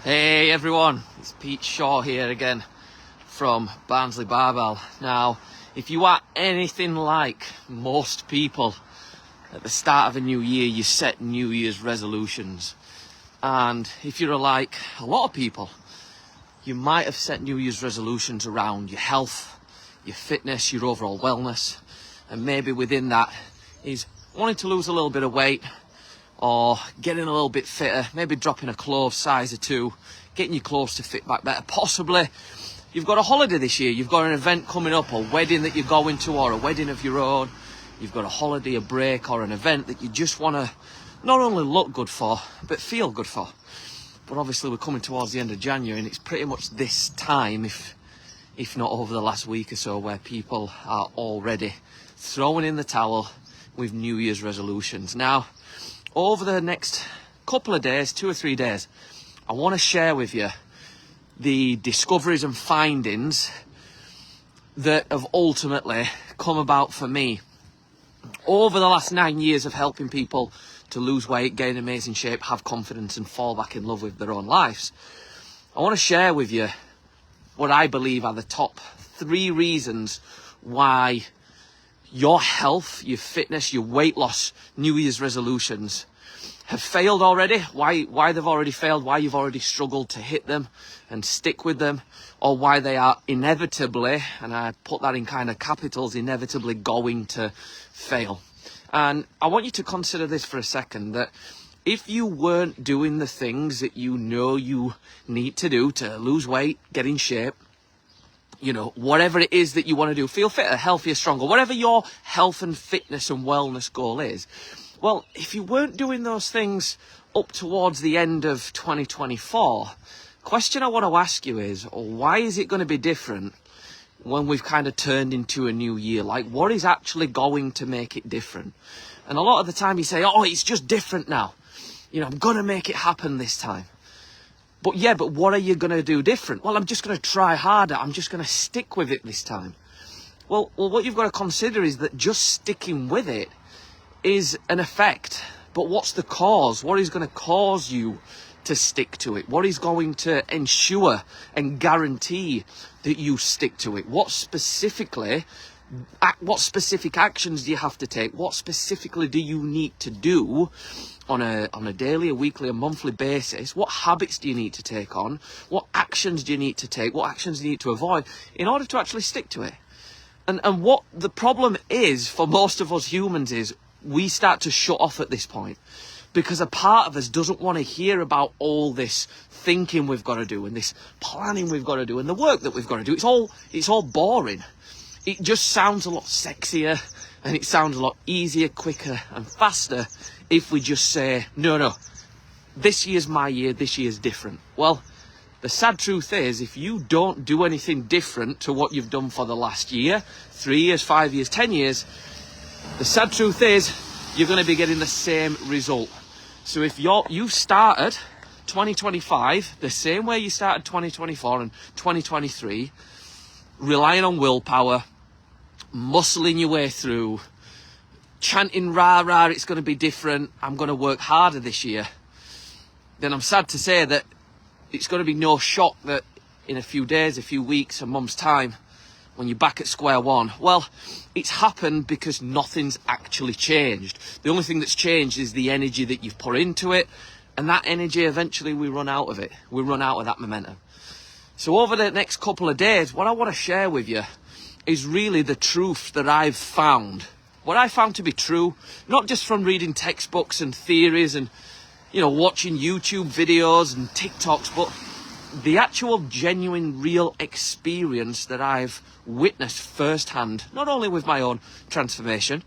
Hey everyone, it's Pete Shaw here again from Barnsley Barbell. Now, if you are anything like most people, at the start of a new year you set New Year's resolutions. And if you're like a lot of people, you might have set New Year's resolutions around your health, your fitness, your overall wellness, and maybe within that is wanting to lose a little bit of weight, or getting a little bit fitter, maybe dropping a clothes size or two, getting your clothes to fit back better. Possibly you've got a holiday this year, you've got an event coming up, a wedding that you're going to, or a wedding of your own. You've got a holiday, a break, or an event that you just want to not only look good for, but feel good for. But obviously we're coming towards the end of January, and it's pretty much this time, if not over the last week or so, where people are already throwing in the towel with New Year's resolutions. Now, over the next couple of days, 2 or 3 days, I want to share with you the discoveries and findings that have ultimately come about for me over the last 9 years of helping people to lose weight, gain amazing shape, have confidence and fall back in love with their own lives. I want to share with you what I believe are the top 3 reasons why your health, your fitness, your weight loss, New Year's resolutions have failed already, why they've already failed, why you've already struggled to hit them and stick with them, or why they are inevitably, and I put that in kind of capitals, inevitably going to fail. And I want you to consider this for a second, that if you weren't doing the things that you know you need to do to lose weight, get in shape, you know, whatever it is that you want to do, feel fitter, healthier, stronger, whatever your health and fitness and wellness goal is, well, if you weren't doing those things up towards the end of 2024, question I want to ask you is, why is it going to be different when we've kind of turned into a new year? Like, what is actually going to make it different? And a lot of the time you say, oh, it's just different now. You know, I'm going to make it happen this time. But yeah, but what are you going to do different? Well, I'm just going to try harder. I'm just going to stick with it this time. Well, what you've got to consider is that just sticking with it is an effect. But what's the cause? What is going to cause you to stick to it? What is going to ensure and guarantee that you stick to it? What specific actions do you have to take? What specifically do you need to do on a daily, a weekly, a monthly basis? What habits do you need to take on? What actions do you need to take? What actions do you need to avoid in order to actually stick to it? And what the problem is for most of us humans is we start to shut off at this point, because a part of us doesn't want to hear about all this thinking we've got to do and this planning we've got to do and the work that we've got to do. It's all boring. It just sounds a lot sexier and it sounds a lot easier, quicker and faster if we just say, no, this year's my year, this year's different. Well, the sad truth is, if you don't do anything different to what you've done for the last year, 3 years, 5 years, 10 years, the sad truth is you're going to be getting the same result. So if you started 2025 the same way you started 2024 and 2023, relying on willpower, muscling your way through, chanting rah rah, it's going to be different, I'm going to work harder this year, then I'm sad to say that it's going to be no shock that in a few days, a few weeks, a month's time, when you're back at square one, well, it's happened because nothing's actually changed. The only thing that's changed is the energy that you've put into it, and that energy, eventually we run out of it. We run out of that momentum. So over the next couple of days, what I want to share with you is really the truth that I've found. What I found to be true, not just from reading textbooks and theories and, you know, watching YouTube videos and TikToks, but the actual genuine real experience that I've witnessed firsthand, not only with my own transformation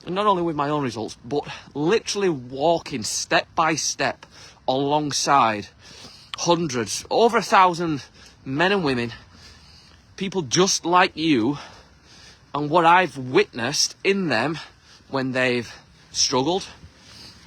and not only with my own results, but literally walking step by step alongside hundreds, over 1,000 men and women, people just like you, and what I've witnessed in them when they've struggled,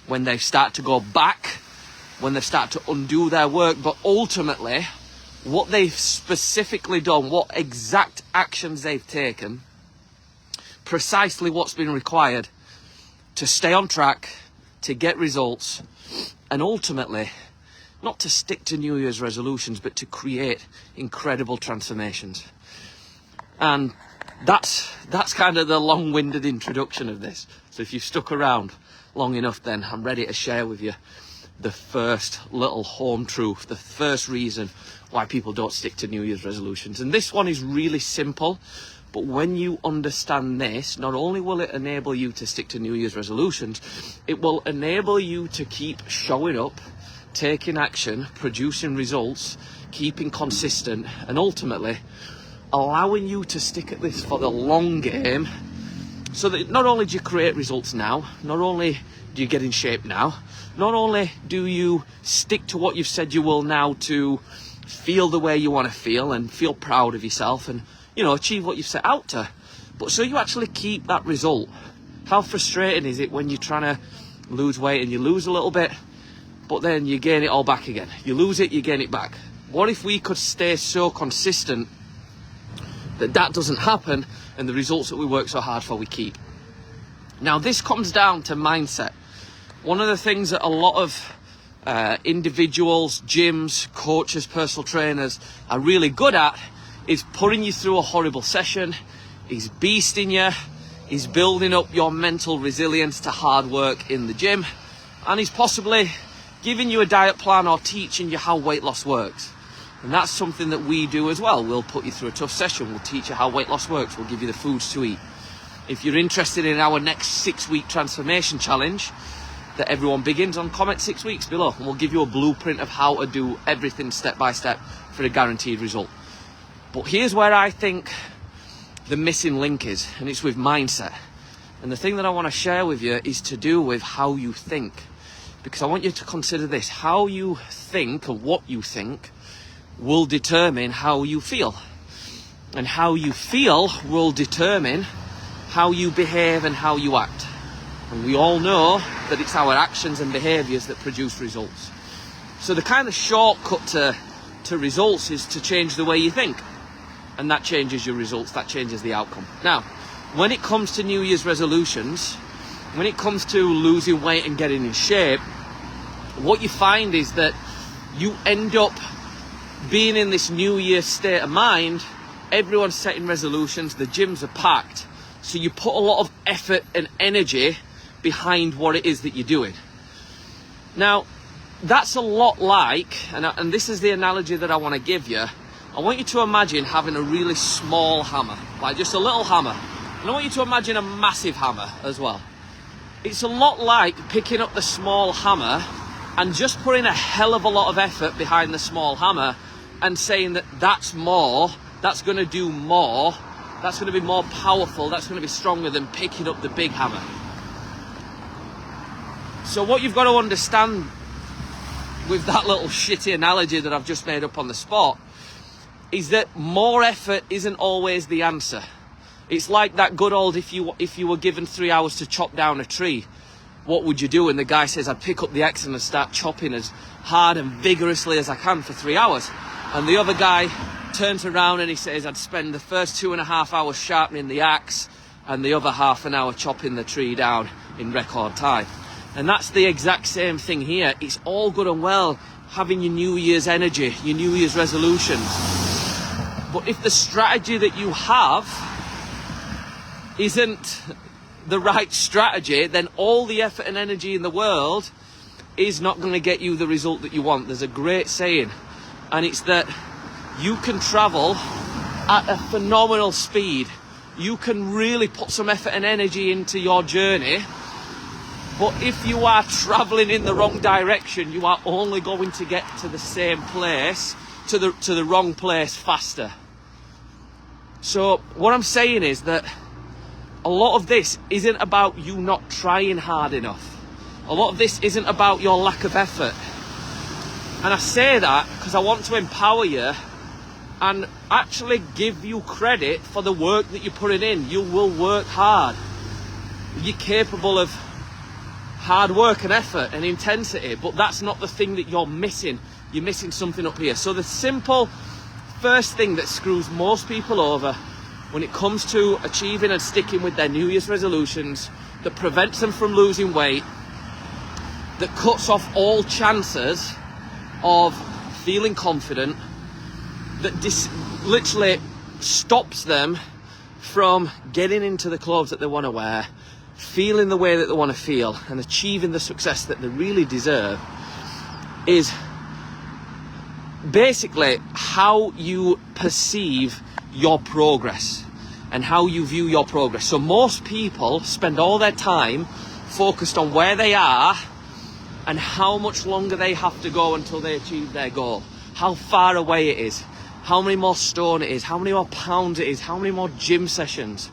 when they've started to go back, when they start to undo their work, but ultimately what they've specifically done, what exact actions they've taken, precisely what's been required to stay on track, to get results, and ultimately not to stick to New Year's resolutions, but to create incredible transformations. And that's kind of the long-winded introduction of this. So if you've stuck around long enough, then I'm ready to share with you the first little home truth, the first reason why people don't stick to New Year's resolutions. And this one is really simple, but when you understand this, not only will it enable you to stick to New Year's resolutions, it will enable you to keep showing up, taking action, producing results, keeping consistent, and ultimately allowing you to stick at this for the long game, so that not only do you create results now, not only do you get in shape now, not only do you stick to what you've said you will now to feel the way you want to feel and feel proud of yourself and, you know, achieve what you've set out to, but so you actually keep that result. How frustrating is it when you're trying to lose weight and you lose a little bit, but then you gain it all back again? You lose it, you gain it back. What if we could stay so consistent that doesn't happen and the results that we work so hard for we keep? Now, this comes down to mindset. One of the things that a lot of individuals, gyms, coaches, personal trainers are really good at is putting you through a horrible session, is beasting you, is building up your mental resilience to hard work in the gym, and is possibly giving you a diet plan or teaching you how weight loss works. And that's something that we do as well. We'll put you through a tough session, we'll teach you how weight loss works, we'll give you the foods to eat. If you're interested in our next 6-week transformation challenge that everyone begins on, comment 6 weeks below and we'll give you a blueprint of how to do everything step by step for a guaranteed result. But here's where I think the missing link is, and it's with mindset. And the thing that I want to share with you is to do with how you think. Because I want you to consider this: how you think, or what you think, will determine how you feel. And how you feel will determine how you behave and how you act. And we all know that it's our actions and behaviours that produce results. So the kind of shortcut to results is to change the way you think. And that changes your results, that changes the outcome. Now, when it comes to New Year's resolutions, when it comes to losing weight and getting in shape, what you find is that you end up being in this New Year state of mind. Everyone's setting resolutions, the gyms are packed, so you put a lot of effort and energy behind what it is that you're doing. Now, that's a lot like, and this is the analogy that I want to give you, I want you to imagine having a really small hammer, like just a little hammer. And I want you to imagine a massive hammer as well. It's a lot like picking up the small hammer and just putting a hell of a lot of effort behind the small hammer and saying that that's more, that's going to do more, that's going to be more powerful, that's going to be stronger than picking up the big hammer. So what you've got to understand with that little shitty analogy that I've just made up on the spot is that more effort isn't always the answer. It's like that good old, if you were given 3 hours to chop down a tree, what would you do? And the guy says, I'd pick up the axe and start chopping as hard and vigorously as I can for 3 hours. And the other guy turns around and he says, I'd spend the first 2.5 hours sharpening the axe and the other half an hour chopping the tree down in record time. And that's the exact same thing here. It's all good and well having your New Year's energy, your New Year's resolutions. But if the strategy that you have isn't the right strategy, then all the effort and energy in the world is not going to get you the result that you want. There's a great saying, and it's that you can travel at a phenomenal speed. You can really put some effort and energy into your journey, but if you are traveling in the wrong direction, you are only going to get to the same place, to the wrong place faster. So what I'm saying is that a lot of this isn't about you not trying hard enough. A lot of this isn't about your lack of effort. And I say that because I want to empower you and actually give you credit for the work that you're putting in. You will work hard. You're capable of hard work and effort and intensity, but that's not the thing that you're missing. You're missing something up here. So the simple first thing that screws most people over when it comes to achieving and sticking with their New Year's resolutions, that prevents them from losing weight, that cuts off all chances of feeling confident that literally stops them from getting into the clothes that they want to wear, feeling the way that they want to feel, and achieving the success that they really deserve, is basically how you perceive your progress and how you view your progress. So most people spend all their time focused on where they are and how much longer they have to go until they achieve their goal, how far away it is, how many more stone it is, how many more pounds it is, how many more gym sessions,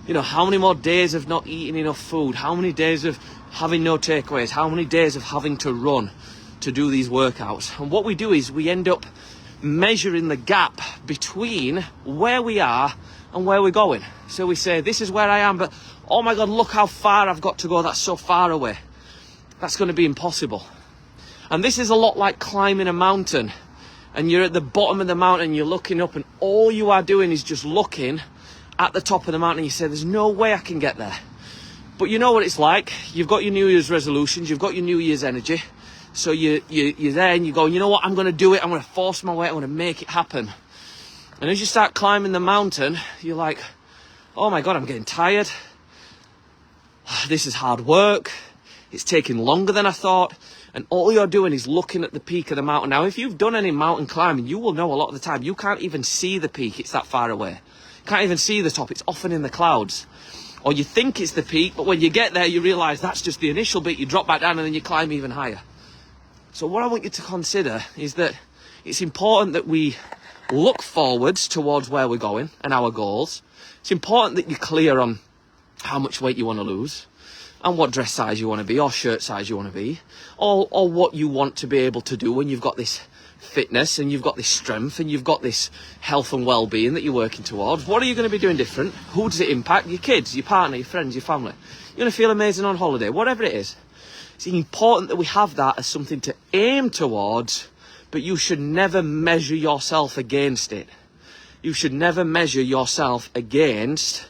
you know, how many more days of not eating enough food, how many days of having no takeaways, how many days of having to run to do these workouts. And what we do is we end up measuring the gap between where we are and where we're going. So we say, this is where I am, but oh my God, look how far I've got to go. That's so far away. That's going to be impossible. And this is a lot like climbing a mountain, and you're at the bottom of the mountain, you're looking up, and all you are doing is just looking at the top of the mountain. You say, there's no way I can get there. But you know what it's like. You've got your New Year's resolutions, you've got your New Year's energy. So you're there and you're going, you know what, I'm going to do it. I'm going to force my way. I'm going to make it happen. And as you start climbing the mountain, you're like, oh my God, I'm getting tired. This is hard work. It's taking longer than I thought. And all you're doing is looking at the peak of the mountain. Now, if you've done any mountain climbing, you will know a lot of the time you can't even see the peak. It's that far away. You can't even see the top. It's often in the clouds. Or you think it's the peak, but when you get there, you realise that's just the initial bit. You drop back down and then you climb even higher. So what I want you to consider is that it's important that we look forwards towards where we're going and our goals. It's important that you're clear on how much weight you want to lose and what dress size you want to be or shirt size you want to be, or what you want to be able to do when you've got this fitness and you've got this strength and you've got this health and well-being that you're working towards. What are you going to be doing different? Who does it impact? Your kids, your partner, your friends, your family. You're going to feel amazing on holiday, whatever it is. It's important that we have that as something to aim towards, but you should never measure yourself against it. You should never measure yourself against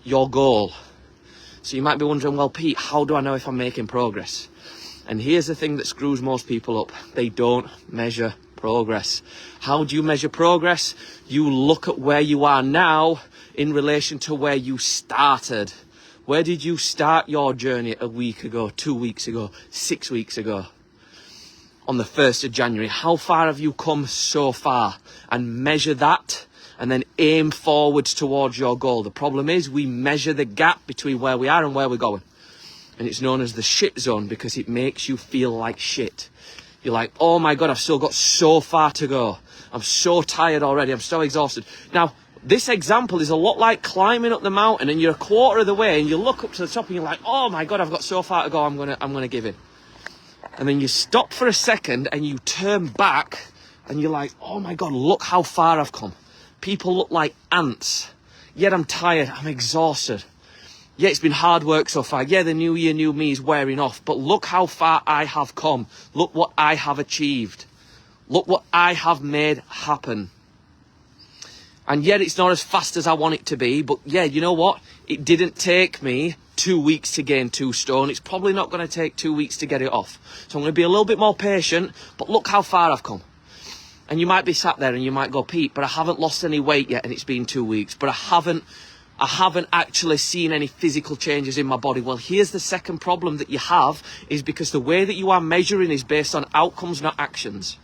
your goal. So you might be wondering, well, Pete, how do I know if I'm making progress? And here's the thing that screws most people up. They don't measure progress. How do you measure progress? You look at where you are now in relation to where you started. Where did you start your journey a week ago, 2 weeks ago, 6 weeks ago? On the 1st of January, how far have you come so far? And measure that and then aim forwards towards your goal. The problem is we measure the gap between where we are and where we're going. And it's known as the shit zone because it makes you feel like shit. You're like, oh my God, I've still got so far to go. I'm so tired already. I'm so exhausted. Now, this example is a lot like climbing up the mountain and you're a quarter of the way and you look up to the top and you're like, oh my God, I've got so far to go. I'm gonna give in. And then you stop for a second and you turn back and you're like, oh my God, look how far I've come. People look like ants. Yet I'm tired. I'm exhausted. Yeah, it's been hard work so far. Yeah, the new year, new me is wearing off. But look how far I have come. Look what I have achieved. Look what I have made happen. And yet it's not as fast as I want it to be. But yeah, you know what? It didn't take me 2 weeks to gain 2 stone. It's probably not going to take 2 weeks to get it off. So I'm going to be a little bit more patient. But look how far I've come. And you might be sat there and you might go, Pete, but I haven't lost any weight yet and it's been 2 weeks. But I haven't actually seen any physical changes in my body. Well, here's the second problem that you have, is because the way that you are measuring is based on outcomes, not actions.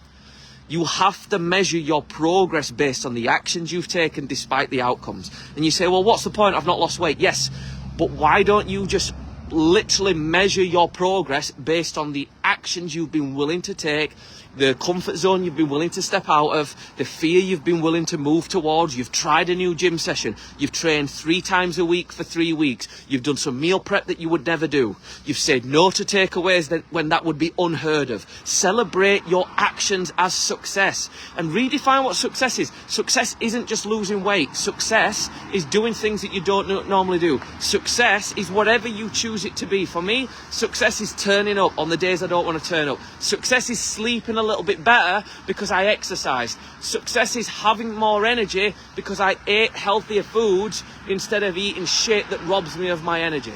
You have to measure your progress based on the actions you've taken despite the outcomes. And you say, well, what's the point? I've not lost weight. Yes, but why don't you just literally measure your progress based on the actions you've been willing to take, the comfort zone you've been willing to step out of, the fear you've been willing to move towards. You've tried a new gym session. You've trained 3 times a week for 3 weeks. You've done some meal prep that you would never do. You've said no to takeaways when that would be unheard of. Celebrate your actions as success and redefine what success is. Success isn't just losing weight. Success is doing things that you don't normally do. Success is whatever you choose it to be. For me, success is turning up on the days I don't want to turn up. Success is sleeping a little bit better because I exercised. Success is having more energy because I ate healthier foods instead of eating shit that robs me of my energy.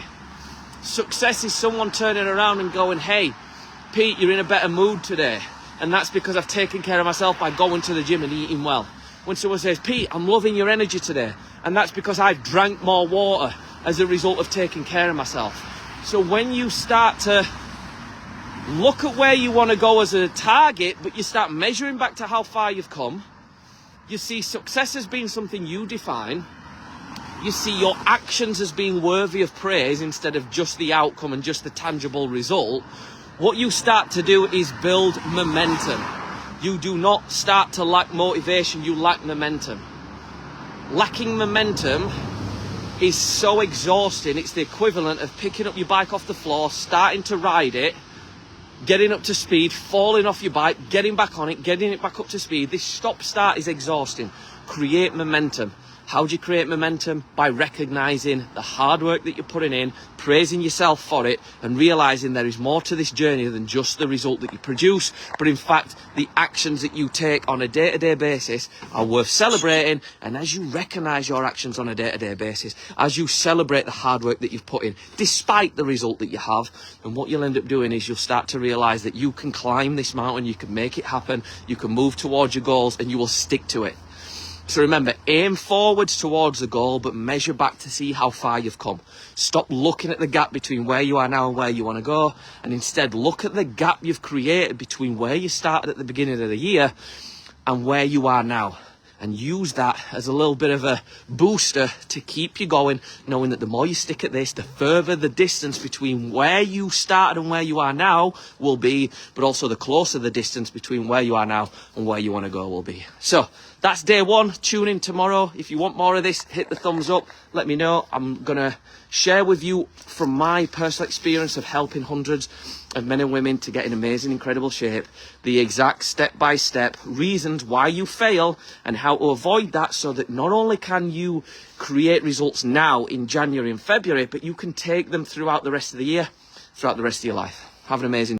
Success is someone turning around and going, hey, Pete, you're in a better mood today. and that's because I've taken care of myself by going to the gym and eating well. When someone says, Pete, I'm loving your energy today, and that's because I've drank more water as a result of taking care of myself. So when you start to look at where you want to go as a target, but you start measuring back to how far you've come, you see success as being something you define, you see your actions as being worthy of praise instead of just the outcome and just the tangible result, what you start to do is build momentum. You do not start to lack motivation, you lack momentum. Lacking momentum is so exhausting. It's the equivalent of picking up your bike off the floor, starting to ride it, getting up to speed, falling off your bike, getting back on it, getting it back up to speed. This stop-start is exhausting. Create momentum. How do you create momentum? By recognizing the hard work that you're putting in, praising yourself for it, and realizing there is more to this journey than just the result that you produce, but in fact, the actions that you take on a day-to-day basis are worth celebrating. And as you recognize your actions on a day-to-day basis, as you celebrate the hard work that you've put in, despite the result that you have, and what you'll end up doing is you'll start to realize that you can climb this mountain, you can make it happen, you can move towards your goals, and you will stick to it. So remember, aim forwards towards the goal, but measure back to see how far you've come. Stop looking at the gap between where you are now and where you want to go, and instead look at the gap you've created between where you started at the beginning of the year and where you are now. And use that as a little bit of a booster to keep you going, knowing that the more you stick at this, the further the distance between where you started and where you are now will be, but also the closer the distance between where you are now and where you want to go will be. So that's day one. Tune in tomorrow. If you want more of this, hit the thumbs up. Let me know. I'm going to share with you from my personal experience of helping hundreds of men and women to get in amazing, incredible shape, the exact step-by-step reasons why you fail and how to avoid that, so that not only can you create results now in January and February, but you can take them throughout the rest of the year, throughout the rest of your life. Have an amazing